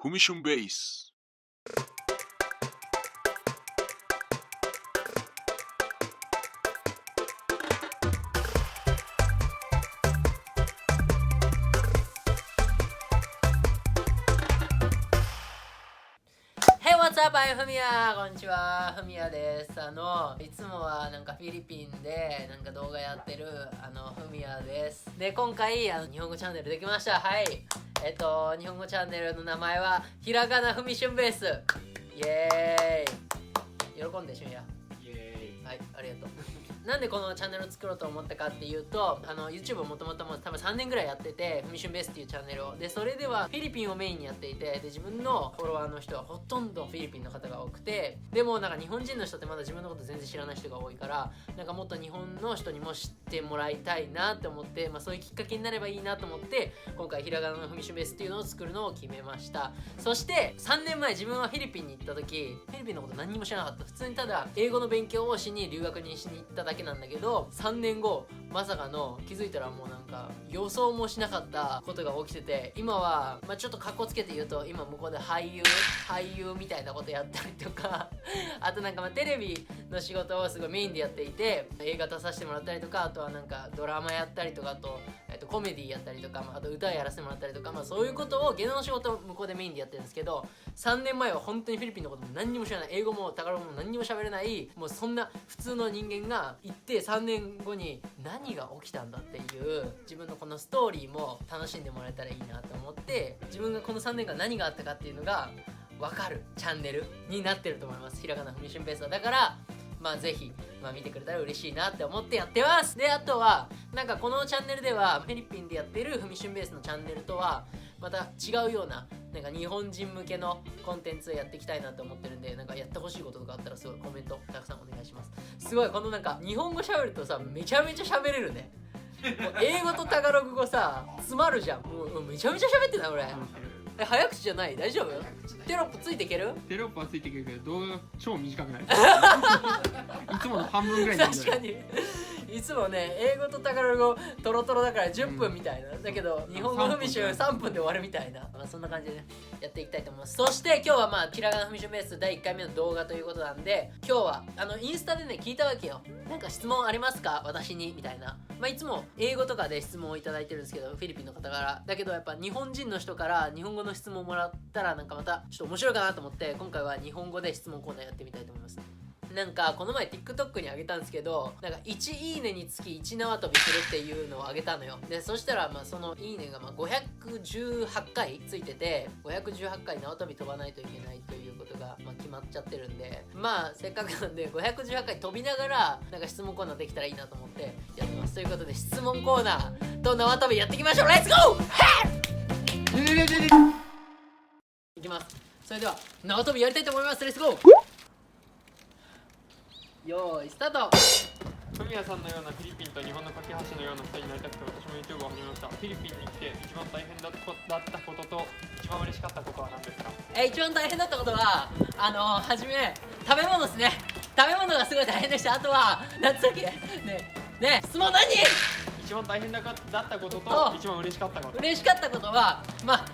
フミションベース。Hey, what's up? I'm ふみや。こんにちは、ふみやです。いつもはなんかフィリピンでなんか動画やってるふみやです。で、今回日本語チャンネルできました。はい。日本語チャンネルの名前はひらがなふみしゅんベース。イエーイ。喜んでしゅんや。イエーイ。はい、ありがとう。なんでこのチャンネルを作ろうと思ったかっていうと、YouTube をもともと多分3年ぐらいやってて、ふみしゅんベースっていうチャンネルを。で、それではフィリピンをメインにやっていて、で、自分のフォロワーの人はほとんどフィリピンの方が多くて、でもなんか日本人の人ってまだ自分のこと全然知らない人が多いから、なんかもっと日本の人にも知ってもらいたいなって思って、そういうきっかけになればいいなと思って、今回ひらがなのふみしゅんベースっていうのを作るのを決めました。そして3年前自分はフィリピンに行った時、フィリピンのこと何にも知らなかった。普通にただ英語の勉強をしに留学にしに行っただけなんだけど、3年後まさかの気づいたらもうなんか予想もしなかったことが起きてて、今はちょっとカッコつけて言うと、今向こうで俳優みたいなことやったりとかあとなんかテレビの仕事をすごいメインでやっていて、映画出させてもらったりとか、あとはなんかドラマやったりとか、あとコメディやったりとか、あと歌やらせてもらったりとか、そういうことを芸能の仕事を向こうでメインでやってるんですけど、3年前は本当にフィリピンのことも何にも知らない、英語もタガログも何にも喋れない、もうそんな普通の人間が行って3年後に何が起きたんだっていう自分のこのストーリーも楽しんでもらえたらいいなと思って、自分がこの3年間何があったかっていうのが分かるチャンネルになってると思います。ひらがなふみしゅんベースは。だからぜひ、見てくれたら嬉しいなって思ってやってます。で、あとはなんかこのチャンネルではフィリピンでやってるふみしゅんベースのチャンネルとはまた違うような、なんか日本人向けのコンテンツをやっていきたいなと思ってるんで、なんかやってほしいこととかあったらすごいコメントたくさんお願いします。すごいこのなんか日本語喋るとさ、めちゃめちゃ喋れるね。もう英語とタガログ語さ詰まるじゃん。もうめちゃめちゃ喋ってない俺。早口じゃない？大丈夫？テロップついていける？テロップはついてくるけど動画が超短くないいつもの半分ぐらいになる。確かにいつもね、英語とタガログ語トロトロだから10分みたいな、だけど日本語ふみしゅん3分で終わるみたいな、そんな感じでねやっていきたいと思います。そして今日はひらがなふみしゅんベース第1回目の動画ということなんで、今日はインスタでね聞いたわけよ。なんか質問ありますか私にみたいな。いつも英語とかで質問をいただいてるんですけど、フィリピンの方からだけど、やっぱ日本人の人から日本語の質問をもらったらなんかまたちょっと面白いかなと思って、今回は日本語で質問コーナーやってみたいと思います。なんかこの前 TikTok にあげたんですけど、なんか1いいねにつき1縄跳びするっていうのをあげたのよ。でそしたらそのいいねが518回ついてて、518回縄跳び飛ばないといけないということが決まっちゃってるんで、せっかくなんで518回飛びながらなんか質問コーナーできたらいいなと思ってやってます。ということで質問コーナーと縄跳びやっていきましょう。レッツゴーいきます。それでは縄跳びやりたいと思います。レッツゴー。よーいスタート。ふみやさんのようなフィリピンと日本の架け橋のような人になりたくて私も YouTube を始めました。フィリピンに来て一番大変だったことと一番嬉しかったことは何ですか？一番大変だったことははじめ食べ物ですね。食べ物がすごい大変でした。あとは何つったっけね質問何？一番大変だったことと一番嬉しかったこと。嬉しかったことは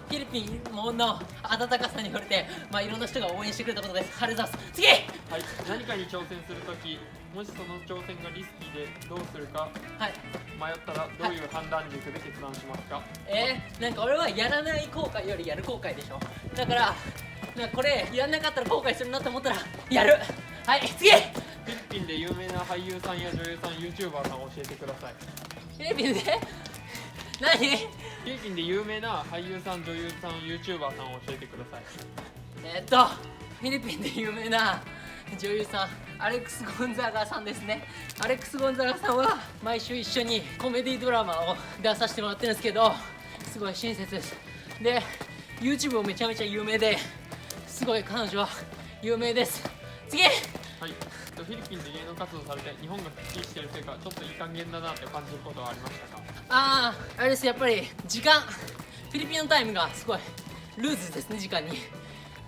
フィリピンの温かさに触れていろんな人が応援してくれたことです。ありがとうございます。次。はい、何かに挑戦するとき、もしその挑戦がリスキーでどうするか迷ったらどういう判断力で決断しますか？なんか俺はやらない後悔よりやる後悔でしょ。だからなんかこれやんなかったら後悔するなと思ったらやる。はい次。フィリピンで有名な俳優さんや女優さん、YouTuber さんを教えてください。フィリピンで何？フィリピンで有名な俳優さん、女優さん、YouTuber さんを教えてください。フィリピンで有名な女優さん、アレックス・ゴンザガさんですね。アレックス・ゴンザガさんは毎週一緒にコメディドラマを出させてもらってるんですけど、すごい親切です。で YouTube もめちゃめちゃ有名で、すごい彼女は有名です。次。はい、フィリピンで芸能活動されて日本が復帰してるせいかちょっといい加減だなって感じることはありましたか？あれです。やっぱり時間、フィリピンのタイムがすごいルーズですね、時間に。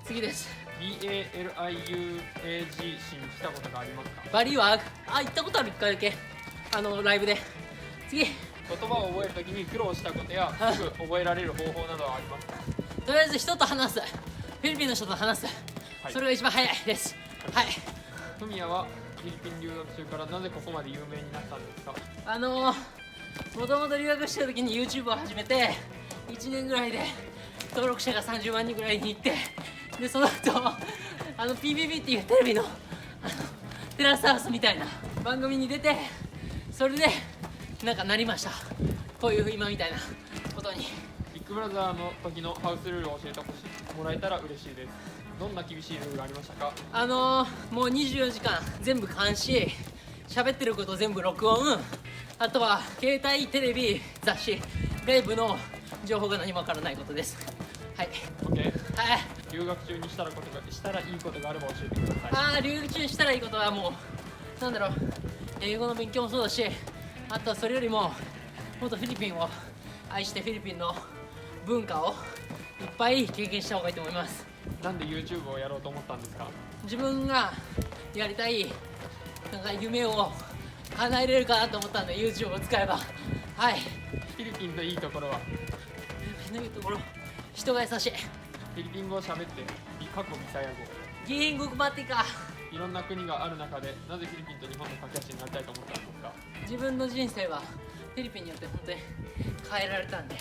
次です。BALIUAG 市に来たことがありますか？バリワーグ行ったことある1回だけ、ライブで。次。言葉を覚えるときに苦労したことやすぐ覚えられる方法などはありますか？とりあえず人と話す。フィリピンの人と話す、はい、それが一番早いです。はい。フミヤはフィリピン留学中からなぜここまで有名になったんですか？もともと留学してた時に YouTube を始めて1年ぐらいで登録者が30万人ぐらいに行って、でその後PBB っていうテレビのテラスハウスみたいな番組に出て、それでなんかなりました。こういう今みたいなことに。ビッグブラザーの時のハウスルールを教えてもらえたら嬉しいです。どんな厳しいルールがありましたか？もう24時間全部監視、喋ってること全部録音、あとは携帯、テレビ、雑誌、外部の情報が何もわからないことです。はい。 OK。 はい。留学中にしたらいいことがあれば教えてください。留学中にしたらいいことはもうなんだろう、英語の勉強もそうだし、あとはそれよりももっとフィリピンを愛してフィリピンの文化をいっぱい経験した方がいいと思います。なんで YouTube をやろうと思ったんですか？自分がやりたいなんか夢を叶えれるかなと思ったんで YouTube を使えば。はい。フィリピンのいいところは？フィリピンのいいところ、人が優しい。フィリピン語を喋って過去ビサヤ語、ギングバティカ。いろんな国がある中でなぜフィリピンと日本の架け橋になりたいと思ったんですか？自分の人生はフィリピンによって本当に変えられたんで、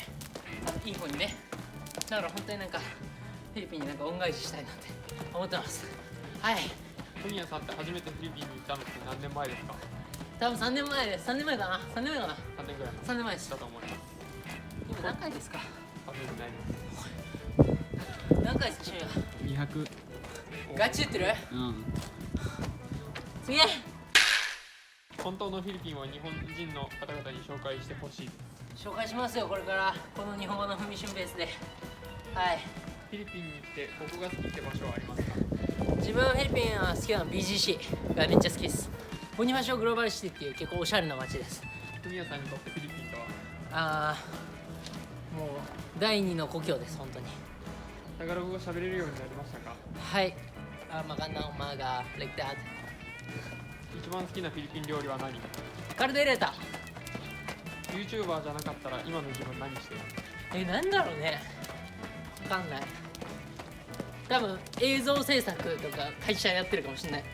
いい方にね。だから本当になんかフィリピンになんか恩返ししたいなって思ってます。はい。フミヤさんって初めてフィリピンに行ったのって何年前ですか？多分3年前です。3年前かな。3年前かな。3年ぐらい3年前ですだと思います。今何回ですか？数えてないです。何回ですか？シュ200。ガチ言ってる？うん次。本当のフィリピンは日本人の方々に紹介してほしいです。紹介しますよ、これからこの日本語のふみしゅんベースで。はい。フィリピンに来てここが好きって場所はありますか？自分はフィリピンは好きなの BGC がめっちゃ好きです。ボニファシオグローバルシティっていう結構おしゃれな街です。フミヤさんにとってフィリピンとは？もう第二の故郷です。本当に。タガログが喋れるようになりましたか？はい。magandang umaga like that。 一番好きなフィリピン料理は何？カルデレータ。 YouTuber じゃなかったら今の自分何してる？なんだろうね、わかんない。多分映像制作とか会社やってるかもしれない。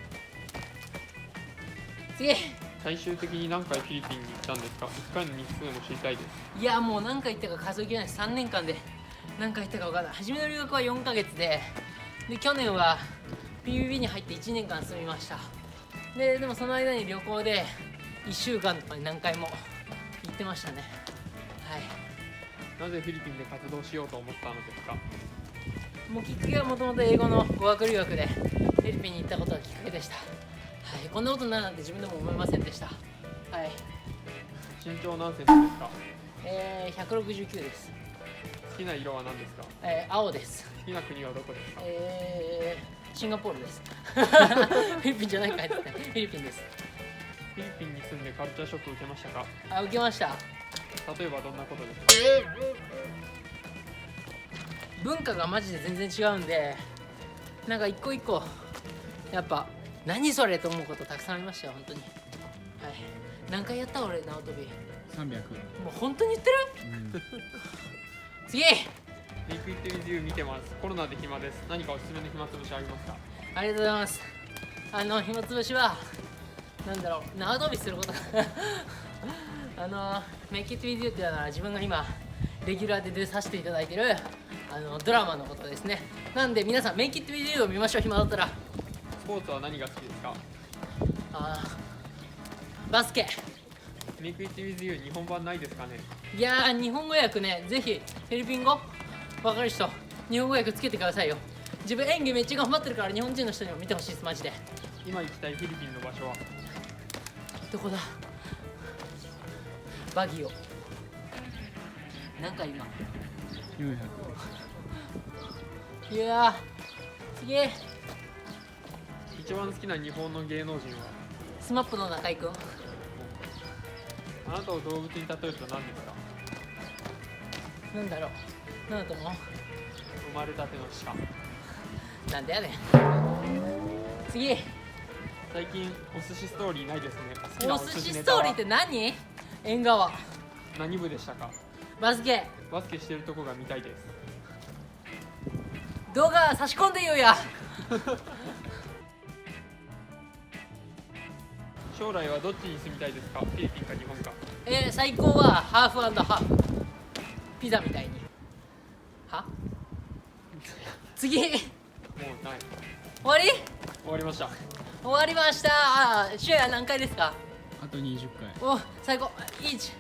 次。最終的に何回フィリピンに行ったんですか？1回の日数も知りたいです。いやもう何回行ったか数えきれないです。3年間で何回行ったか分からない。初めの留学は4ヶ月で去年は PBB に入って1年間住みました。でもその間に旅行で1週間とかに何回も行ってましたね。はい。なぜフィリピンで活動しようと思ったのですか？もうきっかけはもともと英語の語学留学でフィリピンに行ったことがきっかけでした。はい。こんなことになるなんて自分でも思いませんでした。はい。身長何センチですか？169です。好きな色は何ですか？青です。好きな国はどこですか？シンガポールです。フィリピンじゃないかいですね。フィリピンです。フィリピンに住んでカルチャーショック受けましたか？受けました。例えばどんなことですか？文化がマジで全然違うんで、なんか一個一個やっぱ何それと思うことたくさんありましたよ、本当に。はい。何回やった俺縄跳び300。もう本当に言ってる？次。メイクイットウィズユー見てます。コロナで暇です。何かおすすめの暇つぶしありますか？ありがとうございます。暇つぶしはなんだろう、縄跳びすることメイクイットウィズユーっていうのは自分が今レギュラーで出させていただいてるドラマのことですね。なんで皆さんメイクイットウィズユーを見ましょう、暇だったら。スポーツは何が好きですか？バスケ。メイクイットウィズユー日本版ないですかね？いやー、日本語訳ね、ぜひフィリピン語わかる人日本語訳つけてくださいよ。自分演技めっちゃ頑張ってるから日本人の人にも見てほしいです、マジで。今行きたいフィリピンの場所は？どこだ？バギオ。なんか今400。いやー、次。一番好きな日本の芸能人は？スマップの中居くん。あなたを動物に例えると何ですか？なんだろう、なんだと思う？生まれたての鹿。なんでやねん。次。最近お寿司ストーリーないですね。好きなお寿司ストーリーって何？縁側。何部でしたか？バスケ。バスケしてるとこが見たいです。動画差し込んで言うや。将来はどっちに住みたいですか？フィリピンか日本か。最高はハーフ&ハーフ。ピザみたいに。は次終もうない。わり終わりました。終わりました。シュア何回ですか？あと20回。お、最高。1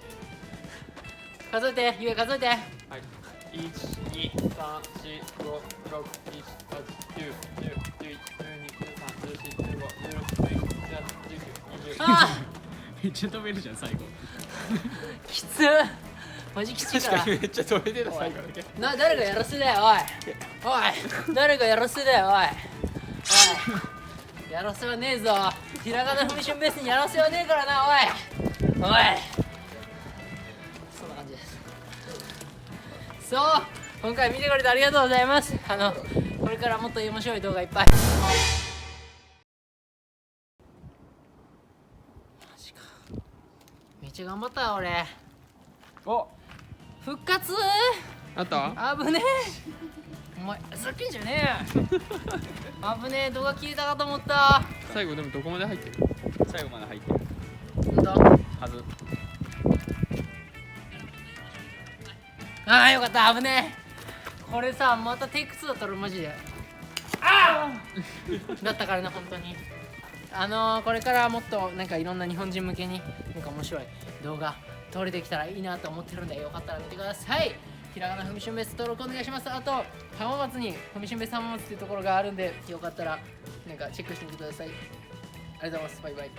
数えて、ゆえ数えて。はい。1、2、3、4、5、6、7、8、9、10、11、12、13、14、15、16、17、18、19、20、あめっちゃ止めるじゃん最後。ーきつマジきついから。めっちゃそれで最後だけ。誰がやらせだよ、おいおい、誰がやらせだよ、おいおい、やらせはねえぞ。ひらがなフミシュンベースにやらせはねえからな、おいおい。そんな感じです。そう、今回見てくれてありがとうございます。これからもっと面白い動画いっぱい。マジか、めっちゃ頑張ったわ俺。お、復活あった危ねえ。お前ふざけんじゃねえよ。危ねえ、動画消えたかと思った。最後でもどこまで入ってる？最後まで入ってるほんとはず。ああよかった。危ねえ。これさ、またテイク2だったらマジでああだったからね、本当に。これからもっとなんかいろんな日本人向けになんか面白い動画撮れてきたらいいなと思ってるんで、よかったら見てください。ひらがなふみしゅんベース登録お願いします。あと浜松にふみしゅんベース浜松っていうところがあるんで、よかったらなんかチェックしてみてください。ありがとうございます。バイバイ。